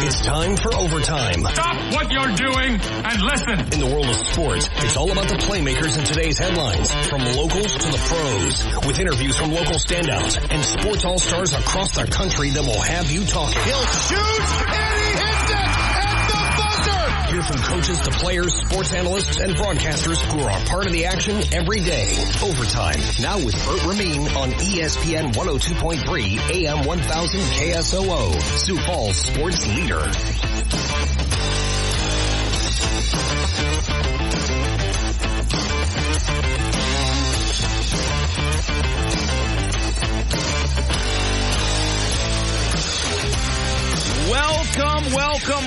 It's time for overtime. Stop what you're doing and listen. In the world of sports, it's all about the playmakers in today's headlines, from locals to the pros, with interviews from local standouts and sports all-stars across the country that will have you talking. He'll shoot, and he hits it at the buzzer. Hear from coaches to players, sports analysts, and broadcasters who are a part of the action every day. Overtime, now with Bert Ramin on ESPN 102.3 AM 1000 KSOO, Sioux Falls sports leader.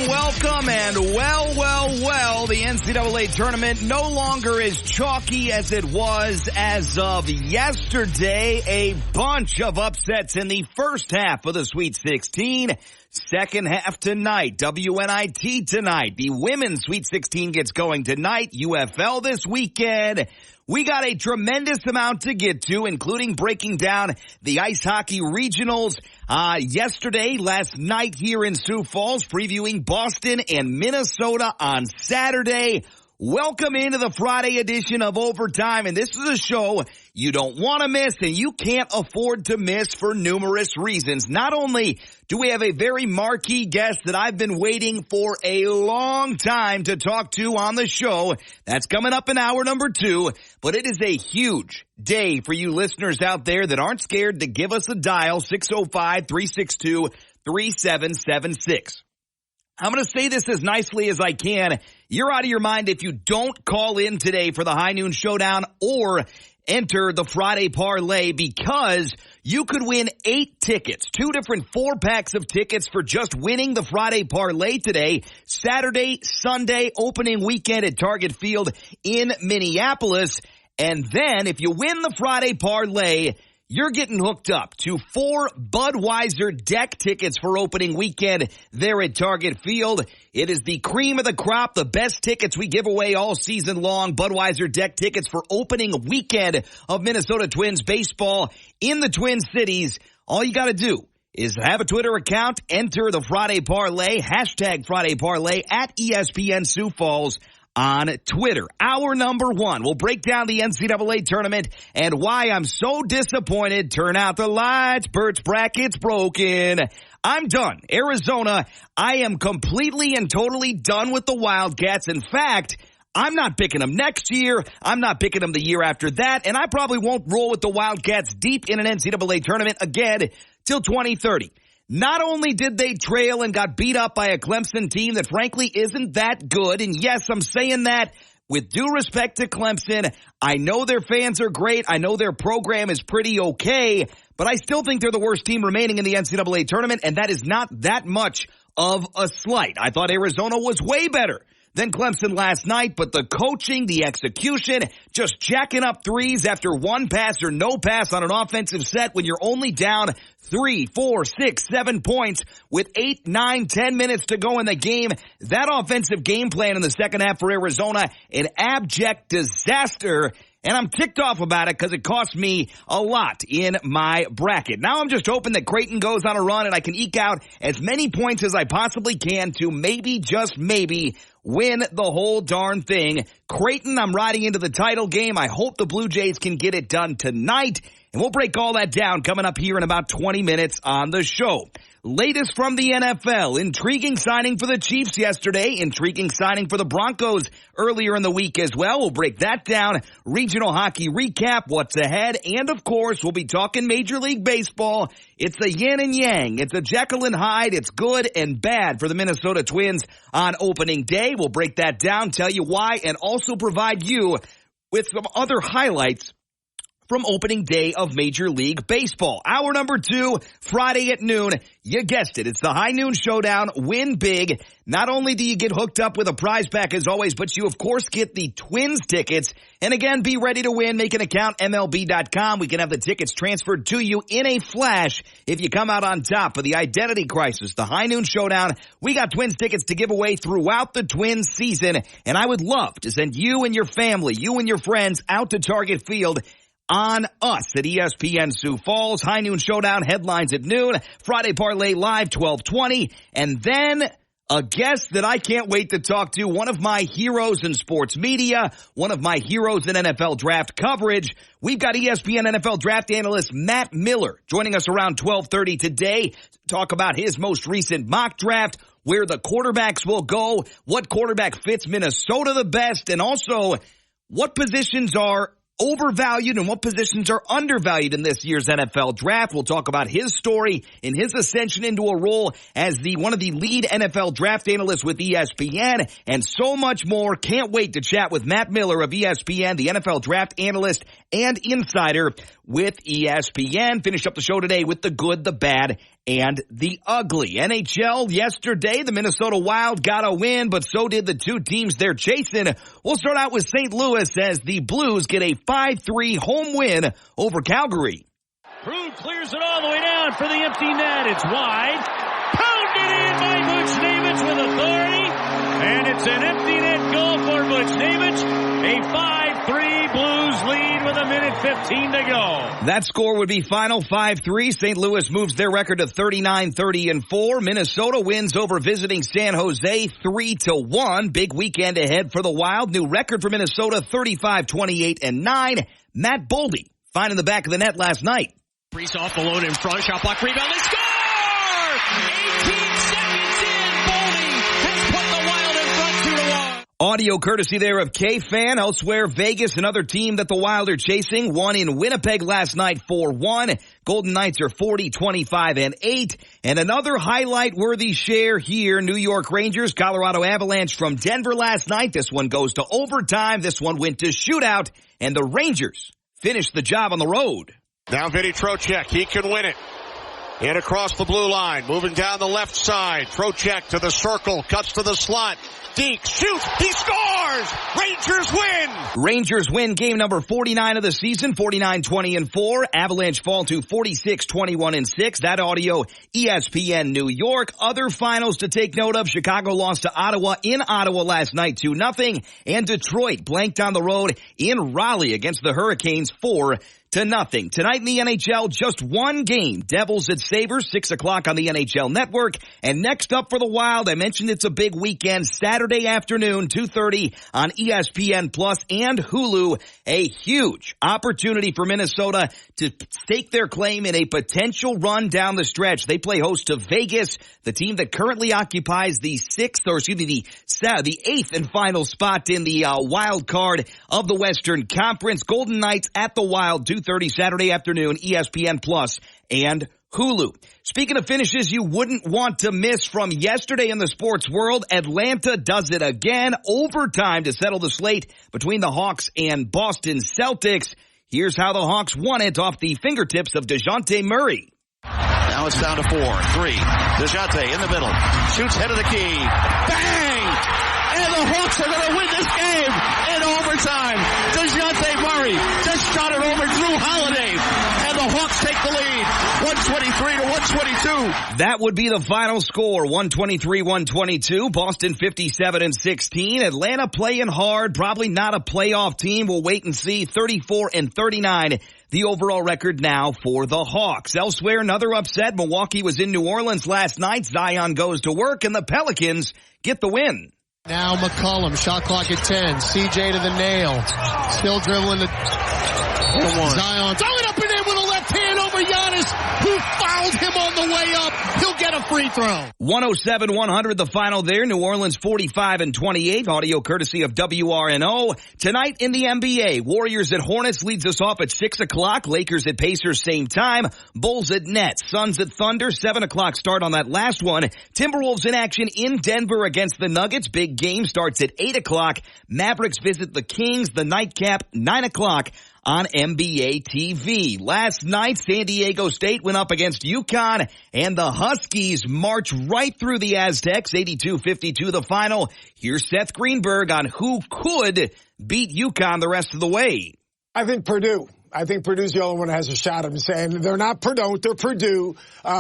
Welcome, and well, the NCAA tournament no longer as chalky as it was as of yesterday. A bunch of upsets in the first half of the Sweet 16. Second half tonight, WNIT tonight. The women's Sweet 16 gets going tonight, UFL this weekend. We got a tremendous amount to get to, including breaking down the ice hockey regionals yesterday, last night here in Sioux Falls, previewing Boston and Minnesota on Saturday. Welcome into the Friday edition of Overtime, and this is a show you don't want to miss, and you can't afford to miss for numerous reasons. Not only do we have a very marquee guest that I've been waiting for a long time to talk to on the show, that's coming up in hour number 2, but it is a huge day for you listeners out there that aren't scared to give us a dial, 605-362-3776. I'm going to say this as nicely as I can. You're out of your mind if you don't call in today for the High Noon Showdown or enter the Friday Parlay, because you could win 8 tickets, 2 different 4-packs of tickets for just winning the Friday Parlay today. Saturday, Sunday, opening weekend at Target Field in Minneapolis. And then if you win the Friday Parlay, you're getting hooked up to 4 Budweiser deck tickets for opening weekend there at Target Field. It is the cream of the crop, the best tickets we give away all season long. Budweiser deck tickets for opening weekend of Minnesota Twins baseball in the Twin Cities. All you got to do is have a Twitter account, enter the Friday Parlay, hashtag Friday Parlay at ESPN Sioux Falls on Twitter. Hour number 1, we'll break down the NCAA tournament and why I'm so disappointed. Turn out the lights. Bert's bracket's broken. I'm done. Arizona, I am completely and totally done with the Wildcats. In fact, I'm not picking them next year. I'm not picking them the year after that. And I probably won't roll with the Wildcats deep in an NCAA tournament again till 2030. Not only did they trail and got beat up by a Clemson team that frankly isn't that good, and yes, I'm saying that with due respect to Clemson. I know their fans are great. I know their program is pretty okay, but I still think they're the worst team remaining in the NCAA tournament, and that is not that much of a slight. I thought Arizona was way better than Clemson last night, but the coaching, the execution, just jacking up threes after one pass or no pass on an offensive set when you're only down 3, 4, 6, 7 points with 8, 9, 10 minutes to go in the game. That offensive game plan in the second half for Arizona, an abject disaster. And I'm ticked off about it because it cost me a lot in my bracket. Now I'm just hoping that Creighton goes on a run and I can eke out as many points as I possibly can to maybe, just maybe, win the whole darn thing. Creighton, I'm riding into the title game. I hope the Blue Jays can get it done tonight. And we'll break all that down coming up here in about 20 minutes on the show. Latest from the NFL. Intriguing signing for the Chiefs yesterday. Intriguing signing for the Broncos earlier in the week as well. We'll break that down. Regional hockey recap, what's ahead. And, of course, we'll be talking Major League Baseball. It's a yin and yang. It's a Jekyll and Hyde. It's good and bad for the Minnesota Twins on opening day. We'll break that down, tell you why, and also provide you with some other highlights from opening day of Major League Baseball. Hour number 2, Friday at noon. You guessed it. It's the High Noon Showdown. Win big. Not only do you get hooked up with a prize pack as always, but you, of course, get the Twins tickets. And again, be ready to win. Make an account, MLB.com. We can have the tickets transferred to you in a flash if you come out on top of the identity crisis. The High Noon Showdown. We got Twins tickets to give away throughout the Twins season. And I would love to send you and your family, you and your friends out to Target Field on us at ESPN Sioux Falls. High Noon Showdown headlines at noon. Friday Parlay Live 12:20. And then a guest that I can't wait to talk to, one of my heroes in sports media, one of my heroes in NFL draft coverage. We've got ESPN NFL draft analyst Matt Miller joining us around 12:30 today to talk about his most recent mock draft, where the quarterbacks will go, what quarterback fits Minnesota the best, and also what positions are overvalued and what positions are undervalued in this year's NFL draft. We'll talk about his story and his ascension into a role as one of the lead NFL draft analysts with ESPN and so much more. Can't wait to chat with Matt Miller of ESPN, the NFL draft analyst and insider with ESPN. Finish up the show today with the good, the bad, and the ugly. NHL yesterday, the Minnesota Wild got a win, but so did the two teams they're chasing. We'll start out with St. Louis as the Blues get a 5-3 home win over Calgary. Krug clears it all the way down for the empty net. It's wide. Pounded in by Butch Neighbors with authority. And it's an empty net goal for Butch Neighbors. A 5-3 Blues lead with 1:15 to go. That score would be final 5-3. St. Louis moves their record to 39-30-4. Minnesota wins over visiting San Jose 3-1. Big weekend ahead for the Wild. New record for Minnesota 35-28-9. Matt Boldy finding the back of the net last night. Brees off alone in front. Shot block rebound. They score! 18 seconds in. Boldy has put the Wild in front 2-1. Audio courtesy there of K-Fan. Elsewhere, Vegas, another team that the Wild are chasing, won in Winnipeg last night 4-1. Golden Knights are 40-25-8. And another highlight-worthy share here, New York Rangers, Colorado Avalanche from Denver last night. This one goes to overtime. This one went to shootout. And the Rangers finished the job on the road. Now Vinny Trocheck, he can win it. In across the blue line, moving down the left side. Trocheck to the circle, cuts to the slot. Deke shoots, he scores! Rangers win! Rangers win game number 49 of the season, 49-20-4. Avalanche fall to 46-21-6. That audio, ESPN New York. Other finals to take note of. Chicago lost to Ottawa in Ottawa last night 2-0. And Detroit blanked on the road in Raleigh against the Hurricanes 4-0. Tonight in the NHL, just one game. Devils at Sabres, 6 o'clock on the NHL Network. And next up for the Wild, I mentioned it's a big weekend, Saturday afternoon, 2:30 on ESPN Plus and Hulu. A huge opportunity for Minnesota to stake their claim in a potential run down the stretch. They play host to Vegas, the team that currently occupies the eighth and final spot in the wild card of the Western Conference. Golden Knights at the Wild, 2:30 Saturday afternoon, ESPN Plus and Hulu. Speaking of finishes you wouldn't want to miss from yesterday in the sports world, Atlanta does it again. Overtime to settle the slate between the Hawks and Boston Celtics. Here's how the Hawks won it off the fingertips of DeJounte Murray. Now it's down to 4-3. DeJounte in the middle. Shoots head of the key. Bang! And the Hawks are going to win this game in overtime. DeJounte Murray just shot it over Drew Holiday. And the Hawks take the lead. 123-122. That would be the final score. 123-122. Boston 57-16. Atlanta playing hard. Probably not a playoff team. We'll wait and see. 34-39. The overall record now for the Hawks. Elsewhere, another upset. Milwaukee was in New Orleans last night. Zion goes to work and the Pelicans get the win. Now McCollum, shot clock at 10. CJ to the nail. Still dribbling the Zion. Throw it up and in with a left hand over Giannis, who fouled him on the way up. He'll get a free throw. 107-100 the final there. New Orleans 45-28. Audio courtesy of WRNO. Tonight in the NBA, Warriors at Hornets leads us off at 6 o'clock. Lakers at Pacers same time. Bulls at Nets. Suns at Thunder. 7 o'clock start on that last one. Timberwolves in action in Denver against the Nuggets. Big game starts at 8 o'clock. Mavericks visit the Kings. The nightcap 9 o'clock on NBA TV. Last night, San Diego State went up against UConn, and the Huskies march right through the Aztecs, 82-52 the final. Here's Seth Greenberg on who could beat UConn the rest of the way. I think Purdue. I think Purdue's the only one that has a shot. I'm saying they're not Purdue. They're Purdue.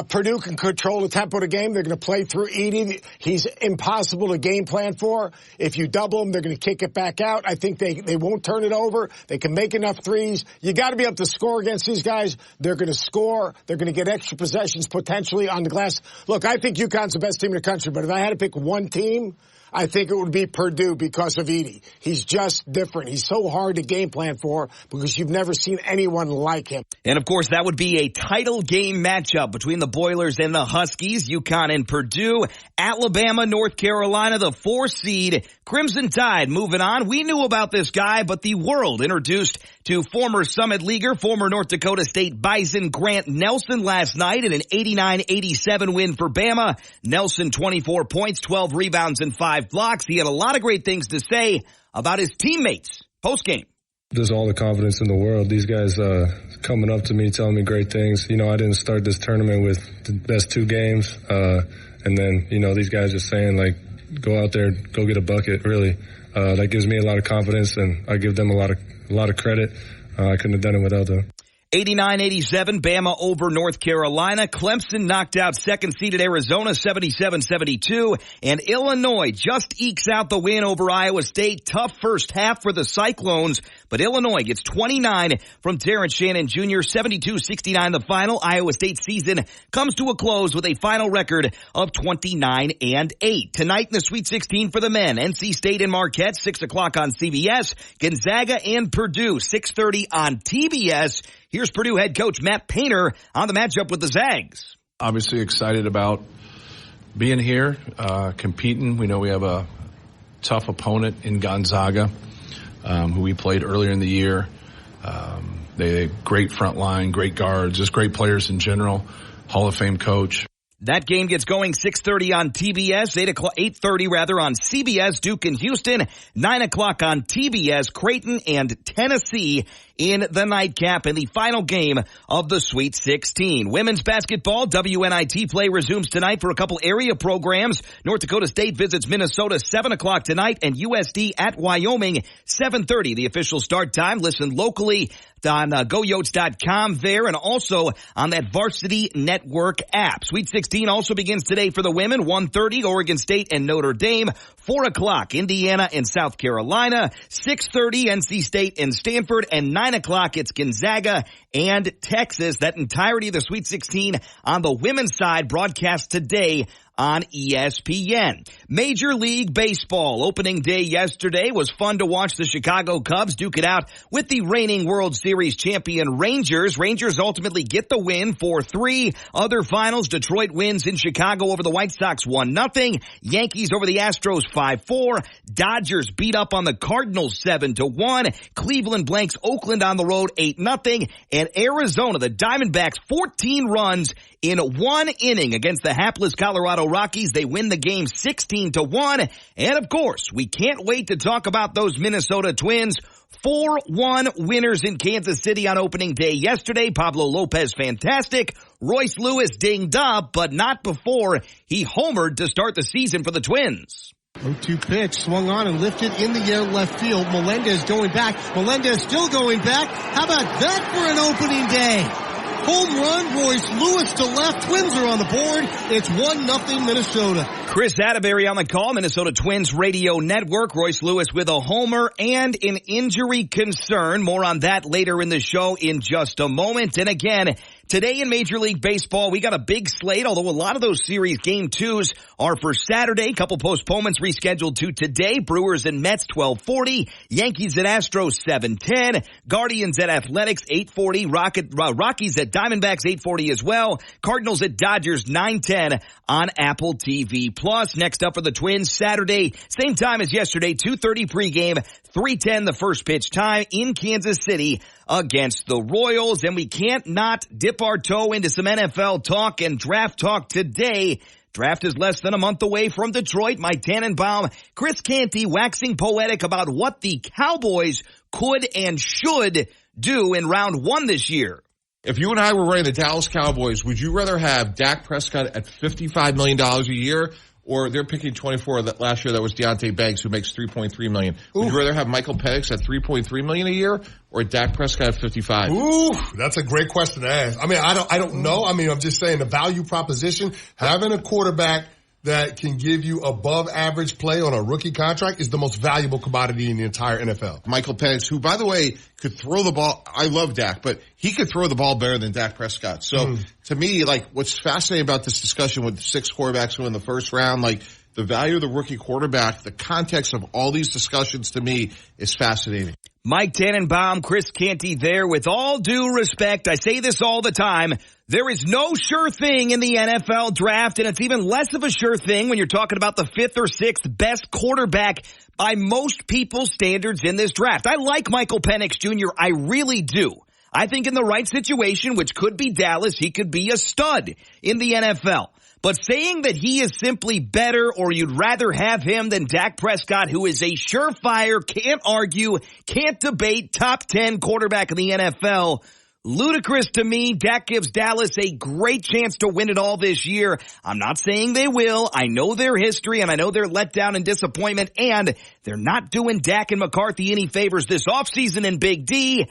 Purdue can control the tempo of the game. They're going to play through Edey. He's impossible to game plan for. If you double him, they're going to kick it back out. I think they won't turn it over. They can make enough threes. You got to be able to score against these guys. They're going to score. They're going to get extra possessions potentially on the glass. Look, I think UConn's the best team in the country, but if I had to pick one team, I think it would be Purdue because of Edey. He's just different. He's so hard to game plan for because you've never seen anyone like him. And, of course, that would be a title game matchup between the Boilers and the Huskies, UConn and Purdue. Alabama, North Carolina, the 4 seed. Crimson Tide moving on. We knew about this guy, but the world introduced to former Summit Leaguer, former North Dakota State Bison Grant Nelson last night in an 89-87 win for Bama. Nelson, 24 points, 12 rebounds, and 5 blocks. He had a lot of great things to say about his teammates post-game. Just all the confidence in the world. These guys coming up to me, telling me great things. You know, I didn't start this tournament with the best 2 games. And then, you know, these guys just saying, like, go out there, go get a bucket, really. That gives me a lot of confidence, and I give them a lot of credit. I couldn't have done it without them. 89-87, Bama over North Carolina. Clemson knocked out second-seeded Arizona 77-72. And Illinois just ekes out the win over Iowa State. Tough first half for the Cyclones, but Illinois gets 29 from Terrence Shannon Jr., 72-69 the final. Iowa State season comes to a close with a final record of 29-8. Tonight in the Sweet 16 for the men, NC State and Marquette, 6 o'clock on CBS. Gonzaga and Purdue, 6:30 on TBS. Here's Purdue head coach Matt Painter on the matchup with the Zags. Obviously excited about being here, competing. We know we have a tough opponent in Gonzaga, who we played earlier in the year. They great front line, great guards, just great players in general. Hall of Fame coach. That game gets going 6:30 on TBS, 8:30 on CBS, Duke and Houston, 9 o'clock on TBS, Creighton and Tennessee in the nightcap in the final game of the Sweet 16. Women's basketball, WNIT play resumes tonight for a couple area programs. North Dakota State visits Minnesota 7 o'clock tonight, and USD at Wyoming 7:30. The official start time. Listen locally on GoYotes.com there, and also on that Varsity Network app. Sweet 16 also begins today for the women. 1:30, Oregon State and Notre Dame. 4 o'clock, Indiana and South Carolina. 6:30, NC State and Stanford. And 9 o'clock, it's Gonzaga and Texas. That entirety of the Sweet 16 on the women's side broadcast today on ESPN. Major League Baseball opening day yesterday was fun to watch the Chicago Cubs duke it out with the reigning World Series champion Rangers. Rangers ultimately get the win 4-3. Other finals, Detroit wins in Chicago over the White Sox 1-0. Yankees over the Astros 5-4. Dodgers beat up on the Cardinals 7-1. Cleveland blanks Oakland on the road 8-0. And Arizona, the Diamondbacks, 14 runs in 1 inning against the hapless Colorado Rockies. They win the game 16-1. And of course, we can't wait to talk about those Minnesota Twins. 4-1 winners in Kansas City on opening day yesterday. Pablo Lopez, fantastic. Royce Lewis dinged up, but not before he homered to start the season for the Twins. 0-2 pitch, swung on and lifted in the air left field. Melendez going back. Melendez still going back. How about that for an opening day? Home run, Royce Lewis to left. Twins are on the board. It's 1-0 Minnesota. Chris Atterbury on the call, Minnesota Twins Radio Network. Royce Lewis with a homer and an injury concern. More on that later in the show in just a moment. And again, today in Major League Baseball, we got a big slate, although a lot of those series game 2s are for Saturday. A couple postponements rescheduled to today. Brewers and Mets 12:40. Yankees at Astros 7:10. Guardians at Athletics 8:40. Rockies at Diamondbacks 8:40 as well. Cardinals at Dodgers 9:10 on Apple TV+. Next up for the Twins, Saturday, same time as yesterday, 2:30 pregame, 3:10 the first pitch time in Kansas City against the Royals. And we can't not dip our toe into some NFL talk and draft talk today. Draft is less than a month away from Detroit. Mike Tannenbaum, Chris Canty waxing poetic about what the Cowboys could and should do in round 1 this year. If you and I were running the Dallas Cowboys, would you rather have Dak Prescott at $55 million a year or they're picking 24 last year. That was Deonte Banks, who makes $3.3 million. Would you rather have Michael Penix at $3.3 million a year or Dak Prescott at $55? Ooh, that's a great question to ask. I mean, I don't know. I mean, I'm just saying the value proposition, having a quarterback that can give you above average play on a rookie contract is the most valuable commodity in the entire NFL. Michael Penix, who, by the way, could throw the ball. I love Dak, but he could throw the ball better than Dak Prescott. So to me, like, what's fascinating about this discussion with 6 quarterbacks who in the first round, like, the value of the rookie quarterback, the context of all these discussions to me is fascinating. Mike Tannenbaum, Chris Canty there. With all due respect, I say this all the time, there is no sure thing in the NFL draft, and it's even less of a sure thing when you're talking about the 5th or 6th best quarterback by most people's standards in this draft. I like Michael Penix Jr., I really do. I think in the right situation, which could be Dallas, he could be a stud in the NFL. But saying that he is simply better or you'd rather have him than Dak Prescott, who is a surefire, can't argue, can't debate, top 10 quarterback in the NFL, ludicrous to me. Dak gives Dallas a great chance to win it all this year. I'm not saying they will. I know their history, and I know their letdown and disappointment, and they're not doing Dak and McCarthy any favors this offseason in Big D.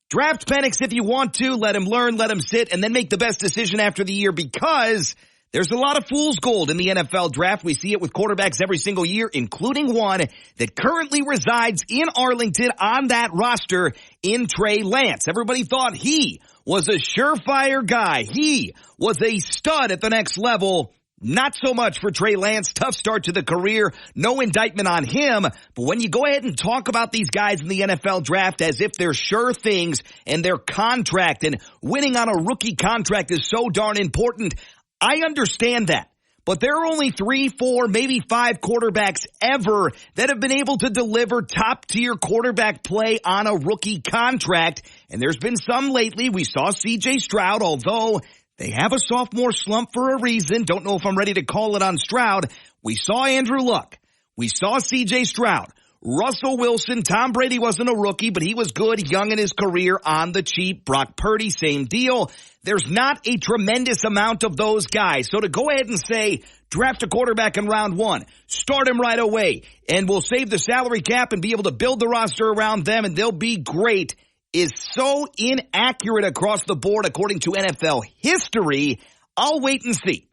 Draft Penix if you want to. Let him learn, let him sit, and then make the best decision after the year, because there's a lot of fool's gold in the NFL draft. We see it with quarterbacks every single year, including one that currently resides in Arlington on that roster in Trey Lance. Everybody thought he was a surefire guy. He was a stud at the next level. Not so much for Trey Lance. Tough start to the career. No indictment on him. But when you go ahead and talk about these guys in the NFL draft as if they're sure things and their contract and winning on a rookie contract is so darn important, I understand that, but there are only 3, 4, maybe 5 quarterbacks ever that have been able to deliver top-tier quarterback play on a rookie contract, and there's been some lately. We saw C.J. Stroud, although they have a sophomore slump for a reason. Don't know if I'm ready to call it on Stroud. We saw Andrew Luck. We saw C.J. Stroud. Russell Wilson, Tom Brady wasn't a rookie, but he was good, young in his career, on the cheap. Brock Purdy, same deal. There's not a tremendous amount of those guys. So to go ahead and say, draft a quarterback in round 1, start him right away, and we'll save the salary cap and be able to build the roster around them and they'll be great, is so inaccurate across the board according to NFL history. I'll wait and see.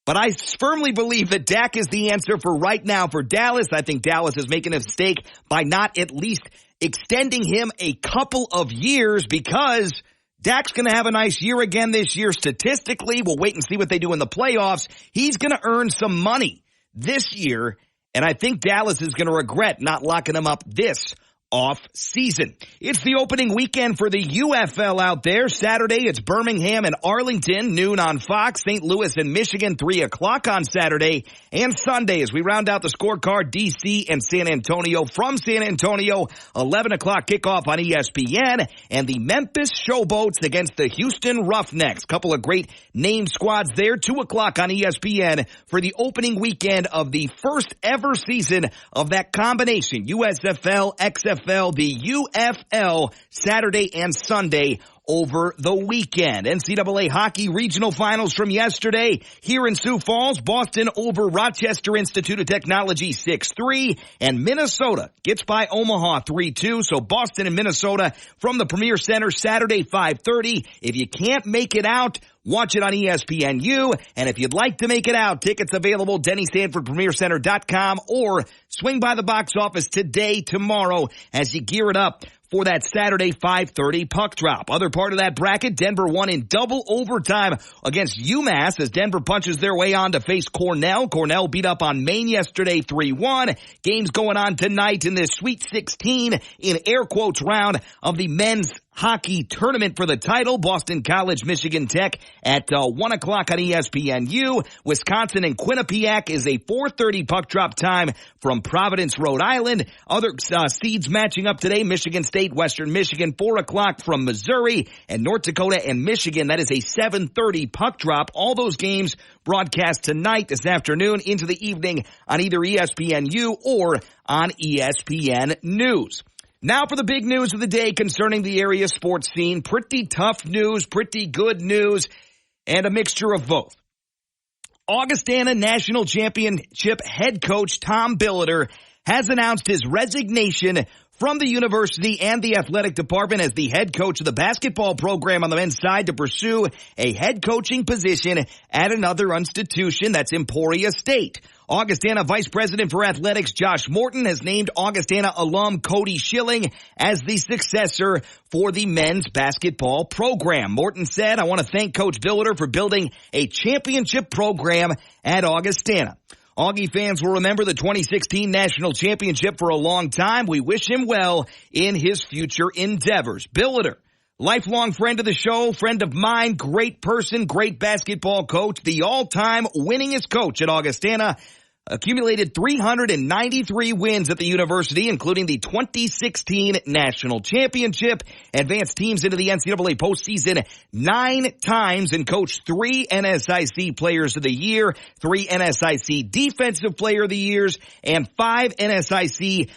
But I firmly believe that Dak is the answer for right now for Dallas. I think Dallas is making a mistake by not at least extending him a couple of years, because Dak's going to have a nice year again this year statistically. We'll wait and see what they do in the playoffs. He's going to earn some money this year, and I think Dallas is going to regret not locking him up this off season. It's the opening weekend for the UFL out there. Saturday, it's Birmingham and Arlington, noon on Fox. St. Louis and Michigan, 3 o'clock on Saturday. And Sunday, as we round out the scorecard, DC and San Antonio. From San Antonio, 11 o'clock kickoff on ESPN. And the Memphis Showboats against the Houston Roughnecks. Couple of great name squads there. 2 o'clock on ESPN for the opening weekend of the first ever season of that combination, USFL, XFL, the UFL, Saturday and Sunday over the weekend. NCAA hockey regional finals from yesterday here in Sioux Falls. Boston over Rochester Institute of Technology 6-3, and Minnesota gets by Omaha 3-2. So Boston and Minnesota from the Premier Center Saturday 5:30. If you can't make it out, watch it on ESPNU. And if you'd like to make it out, tickets available, DennySanfordPremierCenter.com, or swing by the box office today, tomorrow, as you gear it up for that Saturday 5:30 puck drop. Other part of that bracket, Denver won in double overtime against UMass as Denver punches their way on to face Cornell. Cornell beat up on Maine yesterday 3-1. Games going on tonight in this Sweet 16 in air quotes round of the men's hockey tournament for the title. Boston College, Michigan Tech at 1 o'clock on ESPNU. Wisconsin and Quinnipiac is a 4:30 puck drop time from Providence, Rhode Island. Other seeds matching up today, Michigan State, Western Michigan, 4 o'clock from Missouri, and North Dakota and Michigan. That is a 7:30 puck drop. All those games broadcast tonight, this afternoon, into the evening on either ESPNU or on ESPN News. Now for the big news of the day concerning the area sports scene. Pretty tough news, pretty good news, and a mixture of both. Augustana National Championship head coach Tom Billiter has announced his resignation from the university and the athletic department as the head coach of the basketball program on the men's side to pursue a head coaching position at another institution, that's Emporia State. Augustana Vice President for Athletics Josh Morton has named Augustana alum Cody Schilling as the successor for the men's basketball program. Morton said, "I want to thank Coach Billiter for building a championship program at Augustana. Augie fans will remember the 2016 national championship for a long time. We wish him well in his future endeavors." Billiter, lifelong friend of the show, friend of mine, great person, great basketball coach, the all-time winningest coach at Augustana, accumulated 393 wins at the university, including the 2016 national championship, advanced teams into the NCAA postseason 9 times, and coached 3 NSIC Players of the Year, 3 NSIC Defensive Player of the Years, and 5 NSIC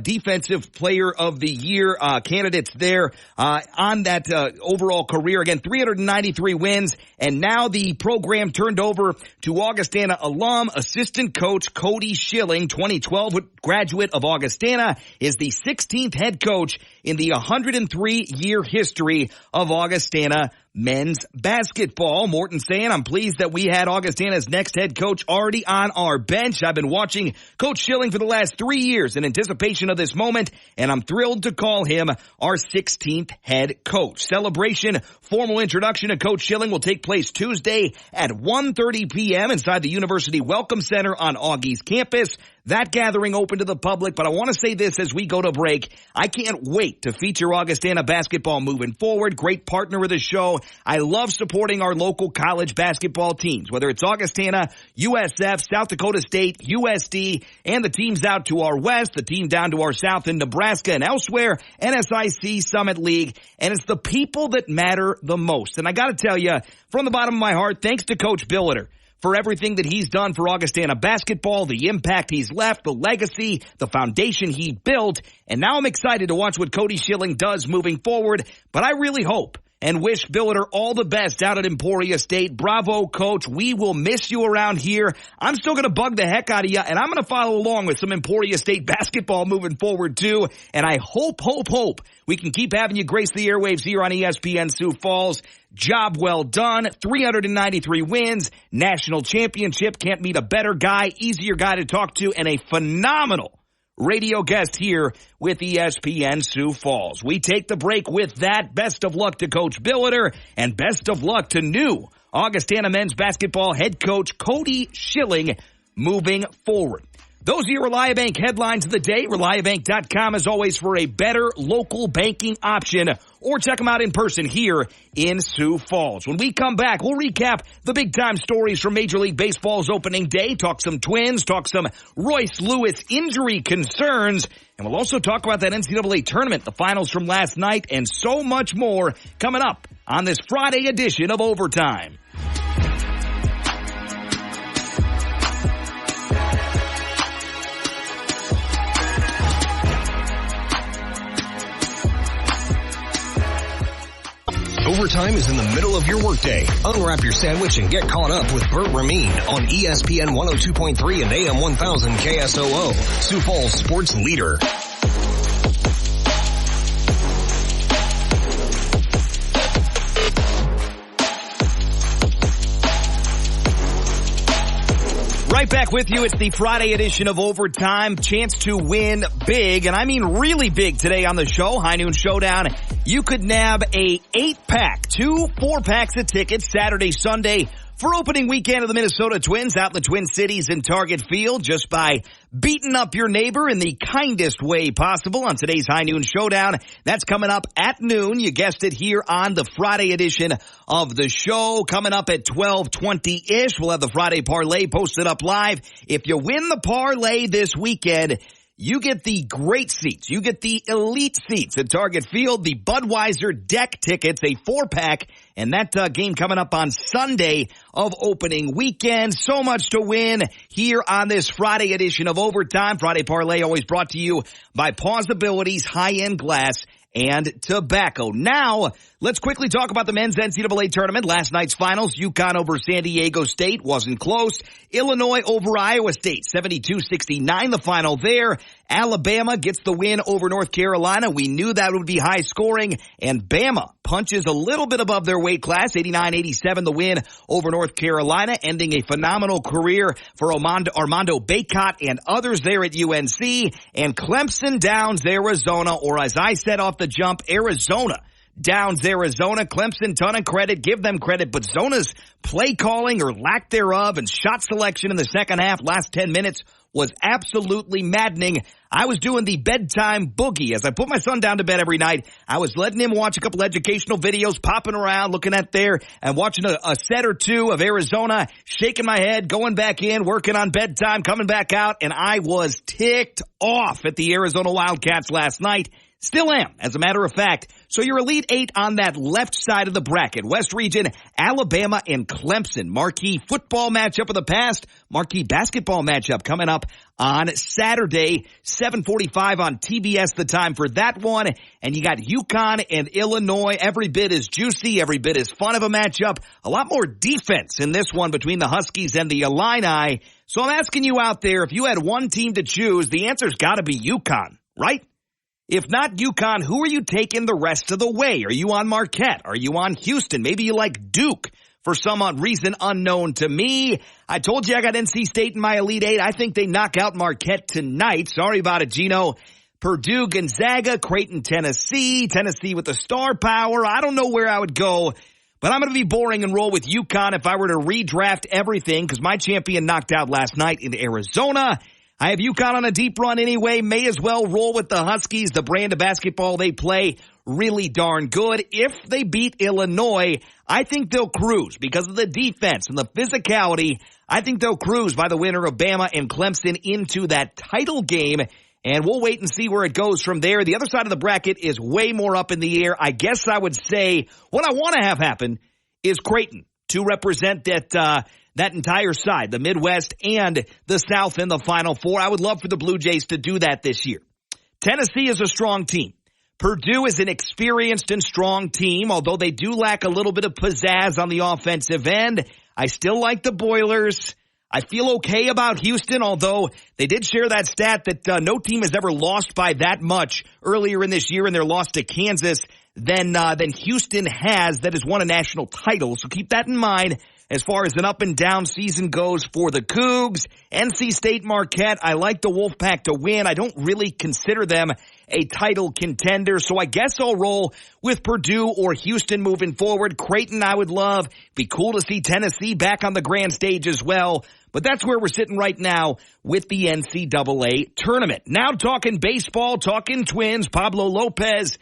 Defensive Player of the Year candidates there on that overall career. Again, 393 wins, and now the program turned over to Augustana alum, assistant coach Cody Schilling, 2012 graduate of Augustana, is the 16th head coach in the 103-year history of Augustana men's basketball. Morton saying, "I'm pleased that we had Augustana's next head coach already on our bench. I've been watching Coach Schilling for the last 3 years in anticipation of this moment, and I'm thrilled to call him our 16th head coach." Celebration, formal introduction to Coach Schilling will take place Tuesday at 1:30 p.m. inside the University Welcome Center on Augie's campus. That gathering open to the public, but I want to say this as we go to break. I can't wait to feature Augustana basketball moving forward. Great partner of the show. I love supporting our local college basketball teams, whether it's Augustana, USF, South Dakota State, USD, and the teams out to our west, the team down to our south in Nebraska and elsewhere, NSIC, Summit League, and it's the people that matter the most. And I got to tell you, from the bottom of my heart, thanks to Coach Billiter for everything that he's done for Augustana basketball, the impact he's left, the legacy, the foundation he built. And now I'm excited to watch what Cody Schilling does moving forward. But I really hope and wish Billiter all the best out at Emporia State. Bravo, Coach. We will miss you around here. I'm still going to bug the heck out of you, and I'm going to follow along with some Emporia State basketball moving forward, too. And I hope we can keep having you grace the airwaves here on ESPN Sioux Falls. Job well done. 393 wins. National championship. Can't meet a better guy, easier guy to talk to, and a phenomenal radio guest here with ESPN Sioux Falls. We take the break with that. Best of luck to Coach Billiter, and best of luck to new Augustana men's basketball head coach Cody Schilling moving forward. Those are your Reliabank headlines of the day. Reliabank.com, as always, for a better local banking option. Or check them out in person here in Sioux Falls. When we come back, we'll recap the big-time stories from Major League Baseball's opening day, talk some Twins, talk some Royce Lewis injury concerns, and we'll also talk about that NCAA tournament, the finals from last night, and so much more coming up on this Friday edition of Overtime. Overtime is in the middle of your workday. Unwrap your sandwich and get caught up with Bert Rameen on ESPN 102.3 and AM 1000 KSOO, Sioux Falls sports leader. Right back with you. It's the Friday edition of Overtime. Chance to win big, and I mean really big today on the show. High Noon Showdown. You could nab a 8-pack, 2 4-packs of tickets Saturday, Sunday for opening weekend of the Minnesota Twins out in the Twin Cities in Target Field just by beating up your neighbor in the kindest way possible on today's High Noon Showdown. That's coming up at noon. You guessed it, here on the Friday edition of the show. Coming up at 12:20-ish, we'll have the Friday parlay posted up live. If you win the parlay this weekend, you get the great seats. You get the elite seats at Target Field, the Budweiser deck tickets, a 4-pack, and that game coming up on Sunday of opening weekend. So much to win here on this Friday edition of Overtime. Friday Parlay always brought to you by Pausability's high-end glass and tobacco. Now, let's quickly talk about the men's NCAA tournament. Last night's finals, UConn over San Diego State, wasn't close. Illinois over Iowa State, 72-69 the final there. Alabama gets the win over North Carolina. We knew that would be high scoring, and Bama punches a little bit above their weight class, 89-87 the win over North Carolina, ending a phenomenal career for Armando Bacot and others there at UNC. And Clemson downs Arizona, or as I said off the jump, Arizona downs Arizona. Clemson, ton of credit, give them credit, but Zona's play calling or lack thereof and shot selection in the second half, last 10 minutes, was absolutely maddening. I was doing the bedtime boogie. As I put my son down to bed every night, I was letting him watch a couple educational videos, popping around, looking at there, and watching a set or two of Arizona, shaking my head, going back in, working on bedtime, coming back out, and I was ticked off at the Arizona Wildcats last night. Still am, as a matter of fact. So your Elite Eight on that left side of the bracket. West Region, Alabama and Clemson. Marquee football matchup of the past. Marquee basketball matchup coming up on Saturday, 7:45 on TBS, the time for that one. And you got UConn and Illinois. Every bit as juicy, every bit as fun of a matchup. A lot more defense in this one between the Huskies and the Illini. So I'm asking you out there, if you had one team to choose, the answer's got to be UConn, right? If not UConn, who are you taking the rest of the way? Are you on Marquette? Are you on Houston? Maybe you like Duke for some reason unknown to me. I told you I got NC State in my Elite Eight. I think they knock out Marquette tonight. Sorry about it, Gino. Purdue, Gonzaga, Creighton, Tennessee with the star power. I don't know where I would go, but I'm going to be boring and roll with UConn if I were to redraft everything, because my champion knocked out last night in Arizona. I have UConn on a deep run anyway. May as well roll with the Huskies. The brand of basketball they play, really darn good. If they beat Illinois, I think they'll cruise because of the defense and the physicality. I think they'll cruise by the winner of Bama and Clemson into that title game. And we'll wait and see where it goes from there. The other side of the bracket is way more up in the air. I guess I would say what I want to have happen is Creighton to represent that entire side, the Midwest and the South in the Final Four. I would love for the Blue Jays to do that this year. Tennessee is a strong team. Purdue is an experienced and strong team, although they do lack a little bit of pizzazz on the offensive end. I still like the Boilers. I feel okay about Houston, although they did share that stat that no team has ever lost by that much earlier in this year in their loss to Kansas than Houston has that has won a national title. So keep that in mind as far as an up and down season goes for the Cougs. NC State, Marquette, I like the Wolfpack to win. I don't really consider them a title contender, so I guess I'll roll with Purdue or Houston moving forward. Creighton, I would love. Be cool to see Tennessee back on the grand stage as well. But that's where we're sitting right now with the NCAA tournament. Now talking baseball, talking Twins, Pablo Lopez.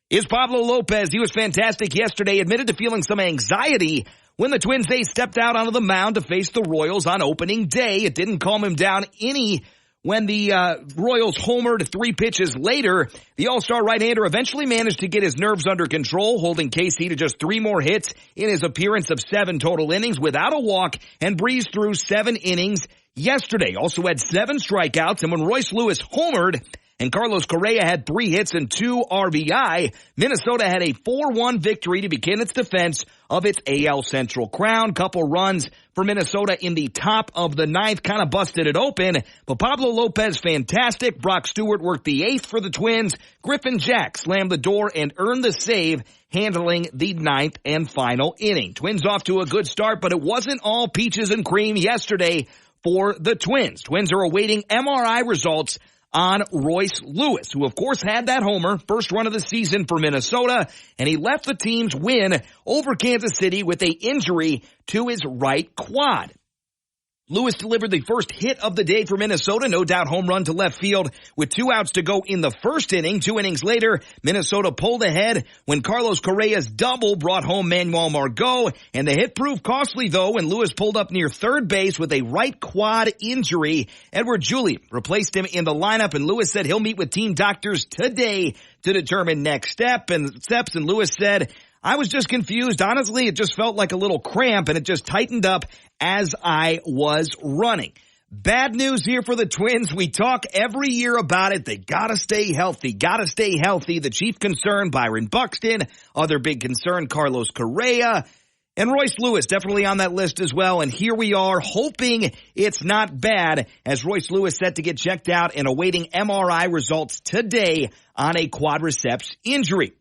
Is Pablo Lopez, he was fantastic yesterday, admitted to feeling some anxiety when the Twins ace stepped out onto the mound to face the Royals on opening day. It didn't calm him down any when the Royals homered 3 pitches later. The All-Star right-hander eventually managed to get his nerves under control, holding KC to just 3 more hits in his appearance of 7 total innings without a walk, and breezed through 7 innings yesterday. Also had 7 strikeouts, and when Royce Lewis homered and Carlos Correa had 3 hits and 2 RBI, Minnesota had a 4-1 victory to begin its defense of its AL Central crown. Couple runs for Minnesota in the top of the 9th, kind of busted it open. But Pablo Lopez, fantastic. Brock Stewart worked the 8th for the Twins. Griffin Jack slammed the door and earned the save, handling the 9th and final inning. Twins off to a good start, but it wasn't all peaches and cream yesterday for the Twins. Twins are awaiting MRI results on Royce Lewis, who of course had that homer, first run of the season for Minnesota, and he left the team's win over Kansas City with an injury to his right quad. Lewis delivered the first hit of the day for Minnesota, no doubt home run to left field with 2 outs to go in the first inning. 2 innings later, Minnesota pulled ahead when Carlos Correa's double brought home Manuel Margot, and the hit proved costly though when Lewis pulled up near third base with a right quad injury. Edward Julian replaced him in the lineup, and Lewis said he'll meet with team doctors today to determine next steps, and Lewis said, I was just confused. Honestly, it just felt like a little cramp, and it just tightened up as I was running. Bad news here for the Twins. We talk every year about it. They gotta stay healthy. The chief concern, Byron Buxton. Other big concern, Carlos Correa. And Royce Lewis, definitely on that list as well. And here we are, hoping it's not bad, as Royce Lewis set to get checked out and awaiting MRI results today on a quadriceps injury.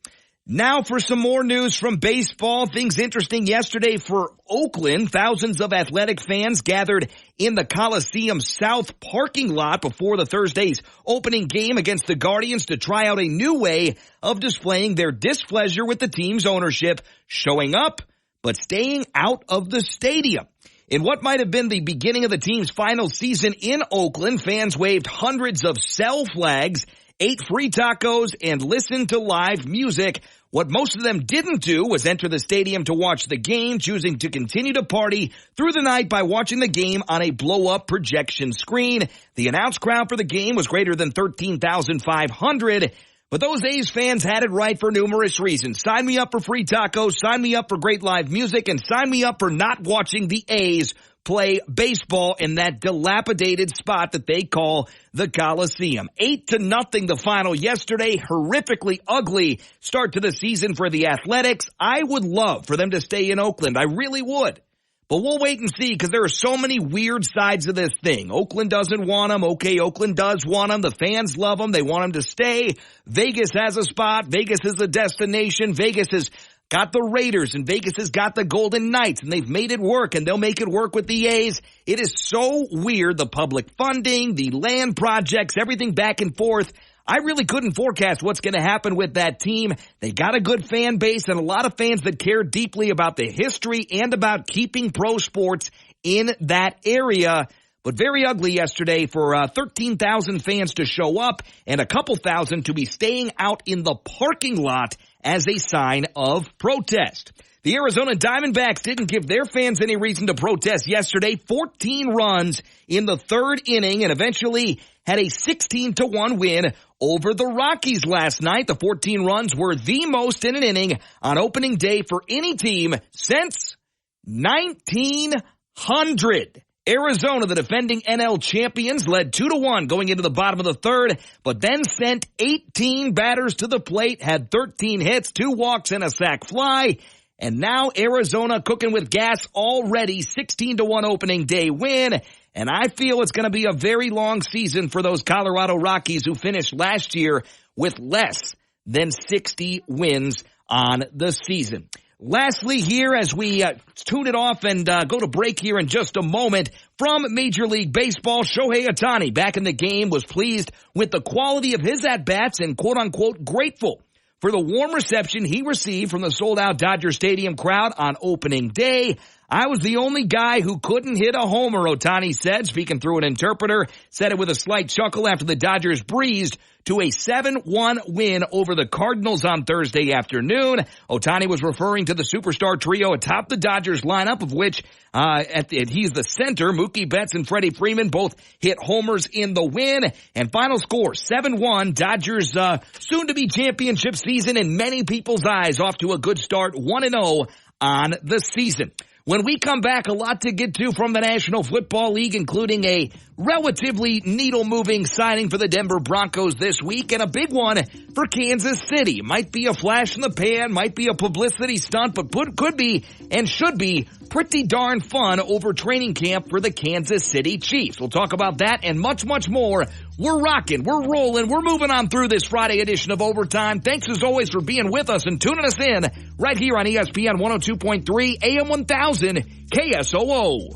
Now for some more news from baseball. Things interesting yesterday for Oakland. Thousands of Athletic fans gathered in the Coliseum South parking lot before the Thursday's opening game against the Guardians to try out a new way of displaying their displeasure with the team's ownership, showing up but staying out of the stadium. In what might have been the beginning of the team's final season in Oakland, fans waved hundreds of sell flags, ate free tacos, and listened to live music. What most of them didn't do was enter the stadium to watch the game, choosing to continue to party through the night by watching the game on a blow-up projection screen. The announced crowd for the game was greater than 13,500. But those A's fans had it right for numerous reasons. Sign me up for free tacos, sign me up for great live music, and sign me up for not watching the A's play baseball in that dilapidated spot that they call the Coliseum. 8-0 the final yesterday. Horrifically ugly start to the season for the Athletics. I would love for them to stay in Oakland. I really would. But we'll wait and see because there are so many weird sides of this thing. Oakland doesn't want them. Okay, Oakland does want them. The fans love them. They want them to stay. Vegas has a spot. Vegas is a destination. Vegas has got the Raiders and Vegas has got the Golden Knights, and they've made it work, and they'll make it work with the A's. It is so weird, the public funding, the land projects, everything back and forth. I really couldn't forecast what's going to happen with that team. They got a good fan base and a lot of fans that care deeply about the history and about keeping pro sports in that area. But very ugly yesterday for 13,000 fans to show up and a couple thousand to be staying out in the parking lot as a sign of protest. The Arizona Diamondbacks didn't give their fans any reason to protest yesterday. 14 runs in the third inning and eventually had a 16-1 win over the Rockies last night. The 14 runs were the most in an inning on opening day for any team since 1900. Arizona, the defending NL champions, led 2-1 going into the bottom of the third, but then sent 18 batters to the plate, had 13 hits, 2 walks, and a sac fly. And now Arizona cooking with gas already, 16-1 opening day win. And I feel it's going to be a very long season for those Colorado Rockies who finished last year with less than 60 wins on the season. Lastly here, as we tune it off and go to break here in just a moment, from Major League Baseball, Shohei Ohtani back in the game, was pleased with the quality of his at-bats and quote-unquote grateful for the warm reception he received from the sold-out Dodger Stadium crowd on opening day. I was the only guy who couldn't hit a homer, Ohtani said, speaking through an interpreter, said it with a slight chuckle after the Dodgers breezed to a 7-1 win over the Cardinals on Thursday afternoon. Ohtani was referring to the superstar trio atop the Dodgers lineup, of which he's the center. Mookie Betts and Freddie Freeman both hit homers in the win. And final score, 7-1. Dodgers soon-to-be championship season in many people's eyes, off to a good start, 1-0 on the season. When we come back, a lot to get to from the National Football League, including a relatively needle-moving signing for the Denver Broncos this week and a big one for Kansas City. Might be a flash in the pan, might be a publicity stunt, but could be and should be pretty darn fun over training camp for the Kansas City Chiefs. We'll talk about that and much, much more. We're rocking, we're rolling, we're moving on through this Friday edition of Overtime. Thanks as always for being with us and tuning us in right here on ESPN 102.3 AM 1000 KSOO.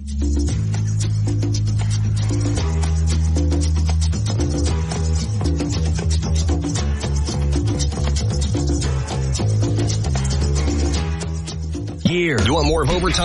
You want more of Overtime?